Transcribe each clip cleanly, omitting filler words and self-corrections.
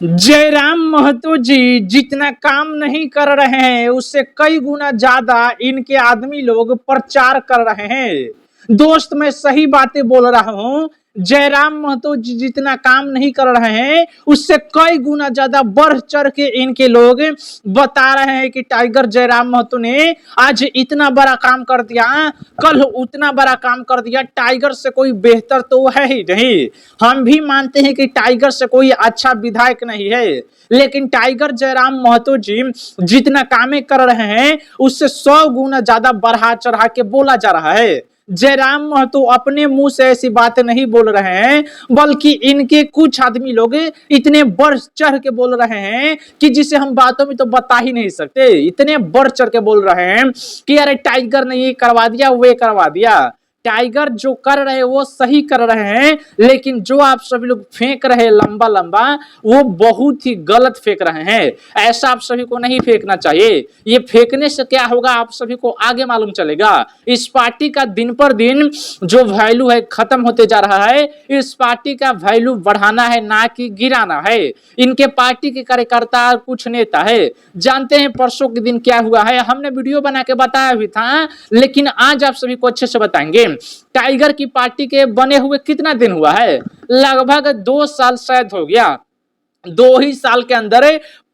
जयराम महतो जी जितना काम नहीं कर रहे हैं उससे कई गुना ज्यादा इनके आदमी लोग प्रचार कर रहे हैं। दोस्त मैं सही बातें बोल रहा हूं। जयराम महतो जी जितना काम नहीं कर रहे हैं उससे कई गुना ज्यादा बढ़ चढ़ के इनके लोग बता रहे हैं कि टाइगर जयराम महतो ने आज इतना बड़ा काम कर दिया, कल उतना बड़ा काम कर दिया। टाइगर से कोई बेहतर तो है ही नहीं। हम भी मानते हैं कि टाइगर से कोई अच्छा विधायक नहीं है, लेकिन टाइगर जयराम महतो जी जितना कामें कर रहे हैं उससे 100 गुना ज्यादा बढ़ा चढ़ा के बोला जा रहा है। जयराम महतो अपने मुंह से ऐसी बातें नहीं बोल रहे हैं, बल्कि इनके कुछ आदमी लोग इतने बढ़ चढ़ के बोल रहे हैं कि जिसे हम बातों में तो बता ही नहीं सकते। इतने बढ़ चढ़ के बोल रहे हैं कि अरे टाइगर ने ये करवा दिया, वे करवा दिया। टाइगर जो कर रहे हैं वो सही कर रहे हैं, लेकिन जो आप सभी लोग फेंक रहे हैं लंबा लंबा, वो बहुत ही गलत फेंक रहे हैं। ऐसा आप सभी को नहीं फेंकना चाहिए। ये फेंकने से क्या होगा आप सभी को आगे मालूम चलेगा। इस पार्टी का दिन पर दिन जो वैल्यू है खत्म होते जा रहा है। इस पार्टी का वैल्यू बढ़ाना है ना कि गिराना है। इनके पार्टी के कार्यकर्ता कुछ नेता है, जानते हैं परसों के दिन क्या हुआ है। हमने वीडियो बना के बताया भी था, लेकिन आज आप सभी को अच्छे से बताएंगे। टाइगर की पार्टी के बने हुए कितना दिन हुआ है? लगभग 2 साल शायद हो गया। 2 ही साल के अंदर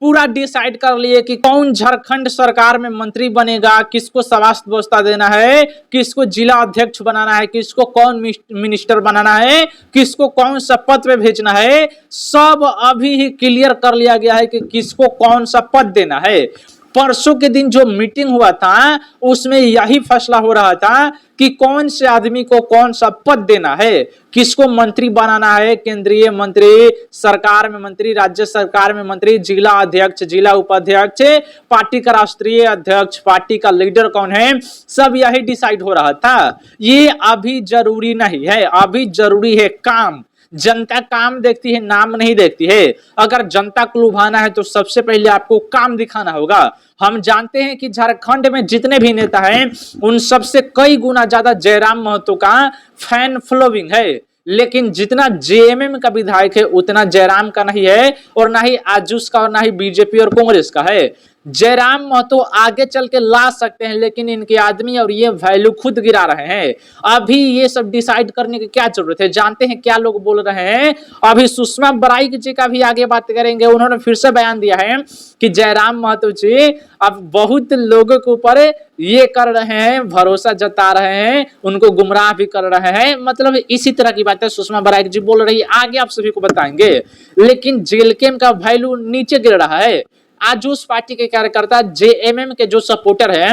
पूरा डिसाइड कर लिए कि कौन झारखंड सरकार में मंत्री बनेगा, किसको स्वास्थ्य व्यवस्था देना है, किसको जिला अध्यक्ष बनाना है, किसको कौन मिनिस्टर बनाना है, किसको कौन सा पद पे भेजना है। सब अभी ही क्लियर कर लिया गया है कि किसको कौन सा पद देना है। परसों के दिन जो मीटिंग हुआ था उसमें यही फैसला हो रहा था कि कौन से आदमी को कौन सा पद देना है, किसको मंत्री बनाना है, केंद्रीय मंत्री, सरकार में मंत्री, राज्य सरकार में मंत्री, जिला अध्यक्ष, जिला उपाध्यक्ष, पार्टी का राष्ट्रीय अध्यक्ष, पार्टी का लीडर कौन है, सब यही डिसाइड हो रहा था। ये अभी जरूरी नहीं है, अभी जरूरी है काम। जनता काम देखती है, नाम नहीं देखती है। अगर जनता को लुभाना है तो सबसे पहले आपको काम दिखाना होगा। हम जानते हैं कि झारखंड में जितने भी नेता हैं उन सबसे कई गुना ज्यादा जयराम महतो का फैन फॉलोइंग है, लेकिन जितना जेएमएम का विधायक है उतना जयराम का नहीं है, और ना ही आजूस का, और ना ही बीजेपी और कांग्रेस का है। जयराम महतो आगे चल के ला सकते हैं, लेकिन इनके आदमी और ये वैल्यू खुद गिरा रहे हैं। अभी ये सब डिसाइड करने की क्या जरूरत है? जानते हैं क्या लोग बोल रहे हैं? अभी सुषमा बराइक जी का भी आगे बात करेंगे। उन्होंने फिर से बयान दिया है कि जयराम महतो जी अब बहुत लोगों के ऊपर ये कर रहे हैं, भरोसा जता रहे हैं, उनको गुमराह भी कर रहे हैं। मतलब इसी तरह की बातें सुषमा बराइक जी बोल रही है, आगे आप सभी को बताएंगे। लेकिन जेएलकेएम का वैल्यू नीचे गिर रहा है। आज उस पार्टी के कार्यकर्ता जेएमएम के जो सपोर्टर हैं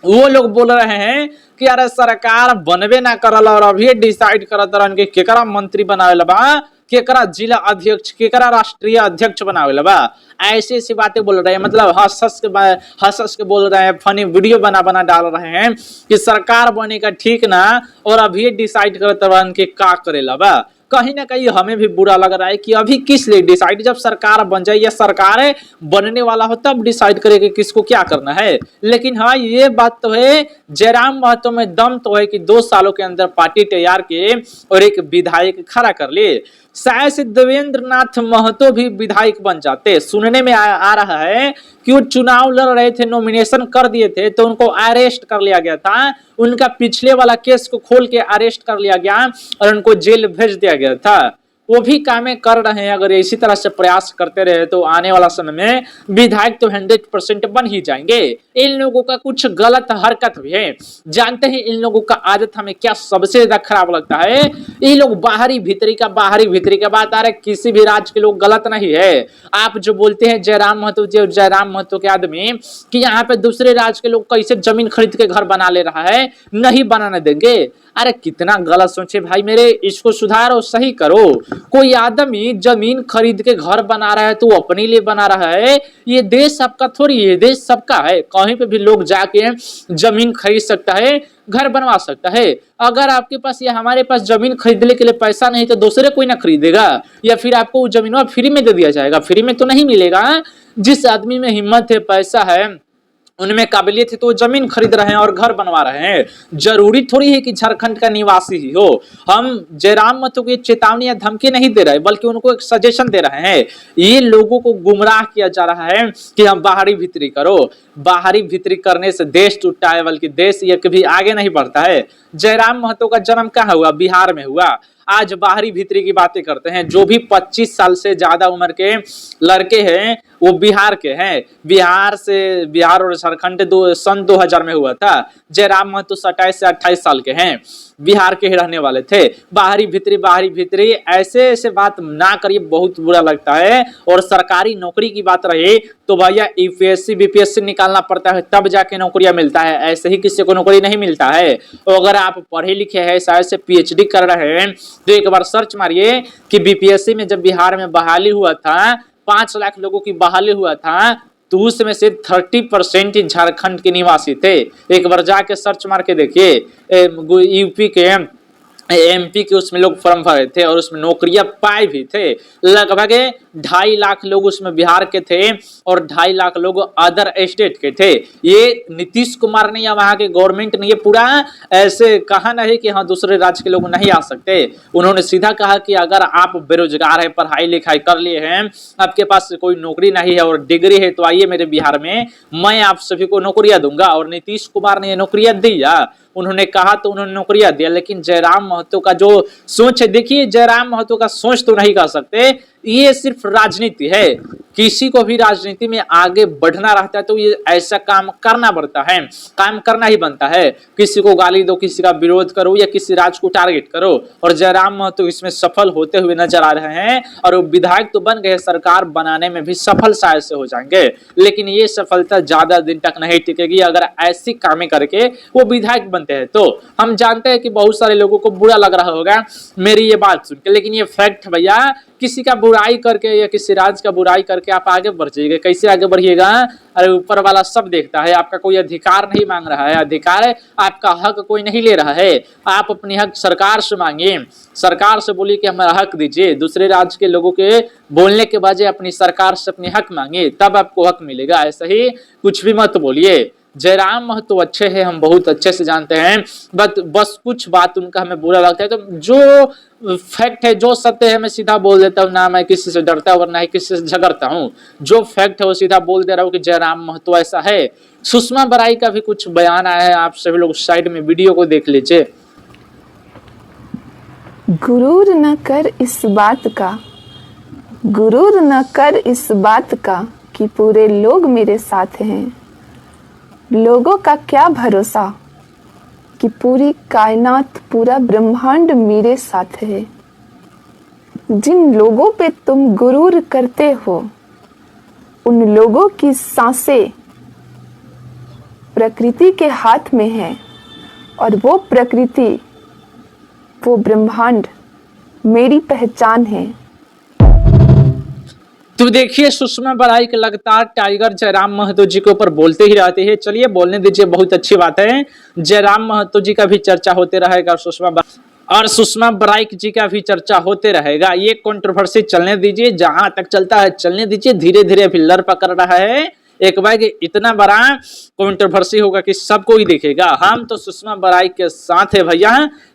वो लोग बोल रहे हैं कि अरे सरकार बनबे ना करल और अभी डिसाइड करत रहन कि केकरा मंत्री बनावेला बा, केकरा जिला अध्यक्ष, केकरा राष्ट्रीय अध्यक्ष बनावेला बा। ऐसी ऐसी बातें बोल रहे हैं, मतलब हंस हंस के बोल रहे हैं, फनी वीडियो बना बना डाल रहे हैं कि सरकार बनेगा ठीक ना, और अभी डिसाइड करत रहन कि का करेला बा। कहीं ना कहीं हमें भी बुरा लग रहा है कि अभी किस लिए डिसाइड, जब सरकार बन जाए या सरकार बनने वाला हो तब डिसाइड करे कि किसको क्या करना है। लेकिन हाँ ये बात तो है, जयराम महतो में दम तो है कि 2 सालों के अंदर पार्टी तैयार किए और एक विधायक खड़ा कर लिए। शायद से देवेंद्र नाथ महतो भी विधायक बन जाते। सुनने में आ रहा है कि वो चुनाव लड़ रहे थे, नॉमिनेशन कर दिए थे, तो उनको अरेस्ट कर लिया गया था। उनका पिछले वाला केस को खोल के अरेस्ट कर लिया गया और उनको जेल भेज दिया गया था। वो भी कामें कर रहे हैं। अगर इसी तरह से प्रयास करते रहे तो आने वाला समय में विधायक तो 100% बन ही जाएंगे। इन लोगों का कुछ गलत हरकत भी है। जानते हैं इन लोगों का आदत हमें क्या सबसे ज्यादा खराब लगता है? ये लोग बाहरी भीतरी का बात आ रहा है। किसी भी राज्य के लोग गलत नहीं है। आप जो बोलते हैं जयराम महतो जी और जयराम महतो के आदमी कि यहाँ पे दूसरे राज्य के लोग कैसे जमीन खरीद के घर बना ले रहा है, नहीं बनाने देंगे। अरे कितना गलत सोचे भाई मेरे, इसको सुधारो, सही करो। कोई आदमी जमीन खरीद के घर बना रहा है तो अपने लिए बना रहा है। ये देश सबका थोड़ी, ये देश सबका है। कहीं पे भी लोग जाके जमीन खरीद सकता है, घर बनवा सकता है। अगर आपके पास या हमारे पास जमीन खरीदने के लिए पैसा नहीं तो दूसरे कोई ना खरीदेगा, या फिर आपको जमीन फ्री में दे दिया जाएगा? फ्री में तो नहीं मिलेगा। जिस आदमी में हिम्मत है, पैसा है, उनमें काबिलियत है तो वो जमीन खरीद रहे हैं और घर बनवा रहे हैं। जरूरी थोड़ी है कि झारखंड का निवासी ही हो। हम जयराम महतो को चेतावनी या धमकी नहीं दे रहे, बल्कि उनको एक सजेशन दे रहे हैं। ये लोगों को गुमराह किया जा रहा है कि हम बाहरी भीतरी करो। बाहरी भीतरी करने से देश टूटता है, बल्कि देश ये कभी आगे नहीं बढ़ता है। जयराम महतो का जन्म कहाँ हुआ? बिहार में हुआ। आज बाहरी भीतरी की बातें करते हैं। जो भी 25 साल से ज्यादा उम्र के लड़के हैं वो बिहार के हैं। बिहार और झारखंड सन 2000 में हुआ था। जयराम महतो 27 से 28 साल के हैं, बिहार के ही रहने वाले थे। बाहरी भीतरी ऐसे ऐसे बात ना करिए, बहुत बुरा लगता है। और सरकारी नौकरी की बात रही तो भैया यूपीएससी बीपीएससी निकालना पड़ता है, तब जाके नौकरियां मिलता है। ऐसे ही किसी को नौकरी नहीं मिलता है। और अगर आप पढ़े लिखे हैं, शायद से पीएचडी कर रहे हैं, तो एक बार सर्च मारिए कि बीपीएससी में जब बिहार में बहाली हुआ था, 5 लाख लोगों की बहाली हुआ था, तो उसमें से 30% ही झारखंड के निवासी थे। एक बार जाके सर्च मार के देखिए। यूपी के एमपी के उसमें लोग फॉर्म भरे थे और उसमें नौकरियां पाए भी थे। लगभग 2.5 लाख लोग उसमें बिहार के थे और 2.5 लाख लोग अदर स्टेट के थे। ये नीतीश कुमार ने या वहां के गवर्नमेंट ने ये पूरा ऐसे कहा नहीं कि हाँ दूसरे राज्य के लोग नहीं आ सकते। उन्होंने सीधा कहा कि अगर आप बेरोजगार है, पढ़ाई लिखाई कर लिए हैं, आपके पास कोई नौकरी नहीं है और डिग्री है, तो आइए मेरे बिहार में, मैं आप सभी को नौकरियां दूंगा। और नीतीश कुमार ने ये नौकरियां दिया। उन्होंने कहा तो उन्होंने नौकरियां दिया। लेकिन जयराम महतो का जो सोच है, देखिए जयराम महतो का सोच तो नहीं कह सकते, ये सिर्फ राजनीति है। किसी को भी राजनीति में आगे बढ़ना रहता है तो ये ऐसा काम करना पड़ता है, काम करना ही बनता है। किसी को गाली दो, किसी का विरोध करो या किसी राज्य को टारगेट करो। और जयराम महतो इसमें सफल होते हुए नजर आ रहे हैं और वो विधायक तो बन गए, सरकार बनाने में भी सफल शायद से हो जाएंगे। लेकिन ये सफलता ज्यादा दिन तक नहीं टिकेगी अगर ऐसी कामें करके वो विधायक बनते हैं। तो हम जानते हैं कि बहुत सारे लोगों को बुरा लग रहा होगा मेरी ये बात सुन के, लेकिन ये फैक्ट भैया, किसी का बुराई करके या किसी राज्य का बुराई करके आप आगे बढ़ जाइएगा। कैसे आगे बढ़िएगा? अरे ऊपर वाला सब देखता है। आपका कोई अधिकार नहीं मांग रहा है, अधिकार है आपका हक कोई नहीं ले रहा है। आप अपनी हक सरकार से मांगिए, सरकार से बोलिए कि हमारा हक दीजिए। दूसरे राज्य के लोगों के बोलने के बजाय अपनी सरकार से अपनी हक मांगिए, तब आपको हक मिलेगा। ऐसा ही कुछ भी मत बोलिए। जयराम महतो अच्छे हैं, हम बहुत अच्छे से जानते हैं, बस कुछ बात उनका हमें बुरा लगता है। तो जो फैक्ट है, जो सत्य है, मैं सीधा बोल देता हूँ। ना मैं किसी से डरता हूँ और ना ही किसी से झगड़ता हूँ। जो फैक्ट है वो सीधा बोल दे रहा हूँ कि जयराम महतो ऐसा है। सुषमा बराई का भी कुछ बयान आया है, आप सभी लोग साइड में वीडियो को देख लीजिए। गुरूर न कर इस बात का, गुरूर न कर इस बात का कि पूरे लोग मेरे साथ हैं। लोगों का क्या भरोसा कि पूरी कायनात, पूरा ब्रह्मांड मेरे साथ है। जिन लोगों पे तुम गुरूर करते हो, उन लोगों की सांसें प्रकृति के हाथ में है और वो प्रकृति, वो ब्रह्मांड मेरी पहचान है। तो देखिए सुषमा बराई के लगातार टाइगर जयराम महतो जी के ऊपर बोलते ही रहते हैं। चलिए बोलने दीजिए, बहुत अच्छी बात है। जयराम महतो जी का भी चर्चा होते रहेगा और सुषमा बराई जी का भी चर्चा होते रहेगा। ये कंट्रोवर्सी चलने दीजिए, जहां तक चलता है चलने दीजिए। धीरे धीरे अभी लड़ पकड़ रहा है। एक बार इतना बड़ा कंट्रोवर्सी होगा कि सबको ही देखेगा। हम तो सुषमा बराई के साथ है भैया,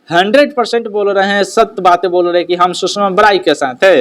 100% बोल रहे हैं, सत्य बातें बोल रहे हैं कि हम सुषमा बराई के साथ है।